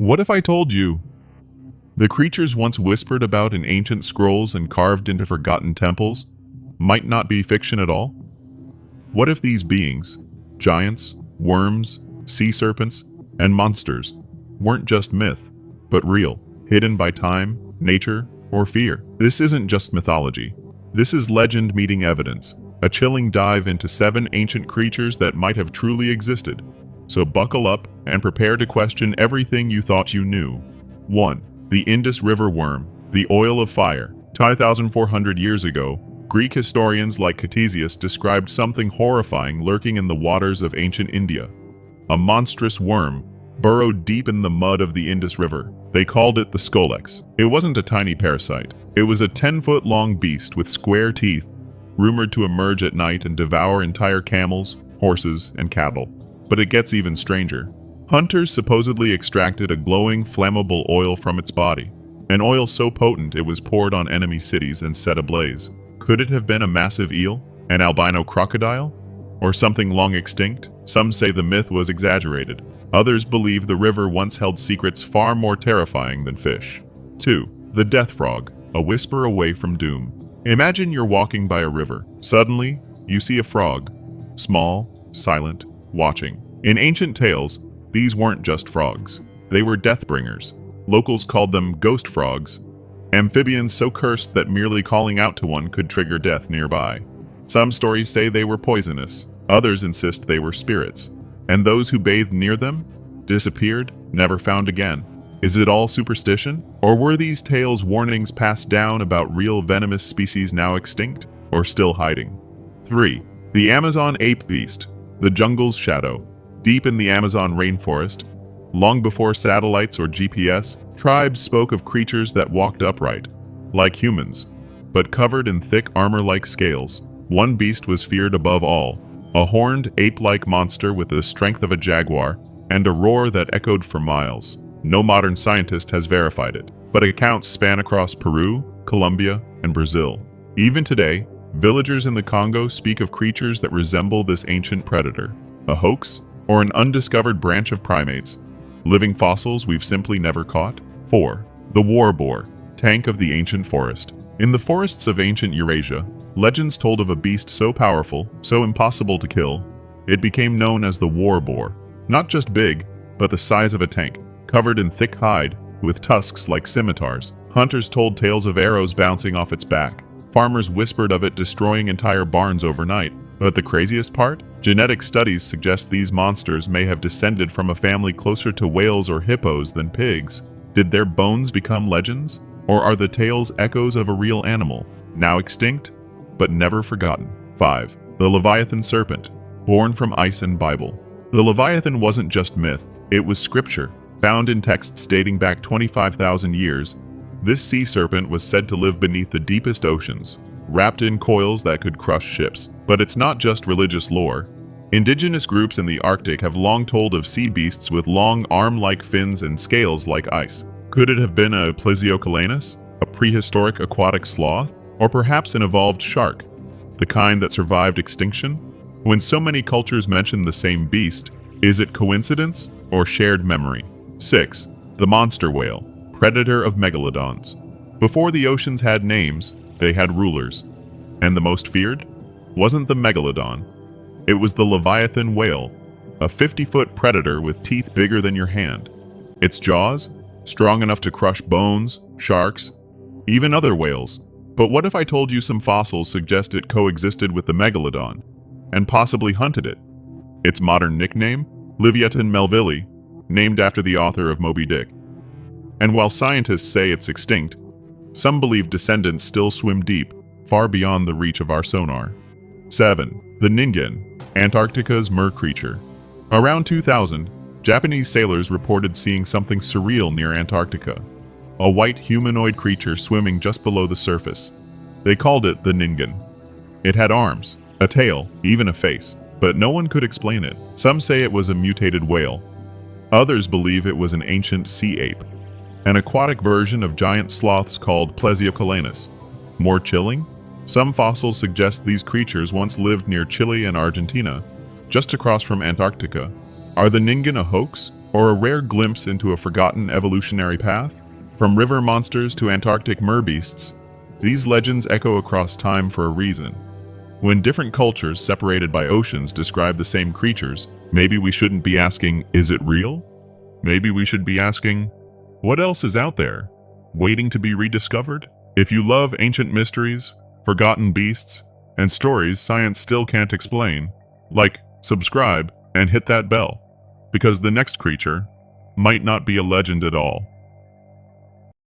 What if I told you the creatures once whispered about in ancient scrolls and carved into forgotten temples might not be fiction at all? What if these beings, giants, worms, sea serpents, and monsters, weren't just myth, but real, hidden by time, nature, or fear? This isn't just mythology. This is legend meeting evidence, a chilling dive into 7 ancient creatures that might have truly existed. So buckle up and prepare to question everything you thought you knew. 1. The Indus River worm, the oil of fire. 2,400 years ago, Greek historians like Ctesias described something horrifying lurking in the waters of ancient India. A monstrous worm burrowed deep in the mud of the Indus River. They called it the Scolex. It wasn't a tiny parasite. It was a 10-foot-long beast with square teeth, rumored to emerge at night and devour entire camels, horses, and cattle. But it gets even stranger. Hunters supposedly extracted a glowing, flammable oil from its body, an oil so potent it was poured on enemy cities and set ablaze. Could it have been a massive eel, an albino crocodile, or something long extinct? Some say the myth was exaggerated. Others believe the river once held secrets far more terrifying than fish. 2. The death frog, a whisper away from doom. Imagine you're walking by a river. Suddenly, you see a frog, small, silent, watching. In ancient tales, these weren't just frogs. They were death-bringers. Locals called them ghost frogs, amphibians so cursed that merely calling out to one could trigger death nearby. Some stories say they were poisonous. Others insist they were spirits. And those who bathed near them disappeared, never found again. Is it all superstition? Or were these tales warnings passed down about real venomous species now extinct, or still hiding? 3. The Amazon ape beast, the jungle's shadow. Deep in the Amazon rainforest, long before satellites or GPS, tribes spoke of creatures that walked upright, like humans, but covered in thick armor-like scales. One beast was feared above all, a horned, ape-like monster with the strength of a jaguar and a roar that echoed for miles. No modern scientist has verified it, but accounts span across Peru, Colombia, and Brazil. Even today, villagers in the Congo speak of creatures that resemble this ancient predator. A hoax? Or an undiscovered branch of primates? Living fossils we've simply never caught? 4. The war boar, tank of the ancient forest. In the forests of ancient Eurasia, legends told of a beast so powerful, so impossible to kill, it became known as the war boar. Not just big, but the size of a tank, covered in thick hide, with tusks like scimitars. Hunters told tales of arrows bouncing off its back. Farmers whispered of it destroying entire barns overnight. But the craziest part? Genetic studies suggest these monsters may have descended from a family closer to whales or hippos than pigs. Did their bones become legends? Or are the tales echoes of a real animal, now extinct, but never forgotten? 5. The Leviathan serpent, born from ice and Bible. The Leviathan wasn't just myth, it was scripture. Found in texts dating back 25,000 years, this sea serpent was said to live beneath the deepest oceans, wrapped in coils that could crush ships. But it's not just religious lore. Indigenous groups in the Arctic have long told of sea beasts with long arm-like fins and scales like ice. Could it have been a plesiocalanus, a prehistoric aquatic sloth, or perhaps an evolved shark, the kind that survived extinction? When so many cultures mention the same beast, is it coincidence or shared memory? 6. The monster whale, predator of megalodons. Before the oceans had names, they had rulers. And the most feared? Wasn't the megalodon. It was the Leviathan whale, a 50-foot predator with teeth bigger than your hand. Its jaws? Strong enough to crush bones, sharks, even other whales. But what if I told you some fossils suggest it coexisted with the megalodon, and possibly hunted it? Its modern nickname? Leviathan melvillei, named after the author of Moby Dick. And while scientists say it's extinct, some believe descendants still swim deep, far beyond the reach of our sonar. 7. The Ningen, Antarctica's mer-creature. Around 2000, Japanese sailors reported seeing something surreal near Antarctica, a white humanoid creature swimming just below the surface. They called it the Ningen. It had arms, a tail, even a face, but no one could explain it. Some say it was a mutated whale. Others believe it was an ancient sea ape, an aquatic version of giant sloths called plesiocalanus. More chilling? Some fossils suggest these creatures once lived near Chile and Argentina, just across from Antarctica. Are the Ningen a hoax, or a rare glimpse into a forgotten evolutionary path? From river monsters to Antarctic merbeasts, these legends echo across time for a reason. When different cultures separated by oceans describe the same creatures, maybe we shouldn't be asking, is it real? Maybe we should be asking, what else is out there, waiting to be rediscovered? If you love ancient mysteries, forgotten beasts, and stories science still can't explain, like, subscribe, and hit that bell, because the next creature might not be a legend at all.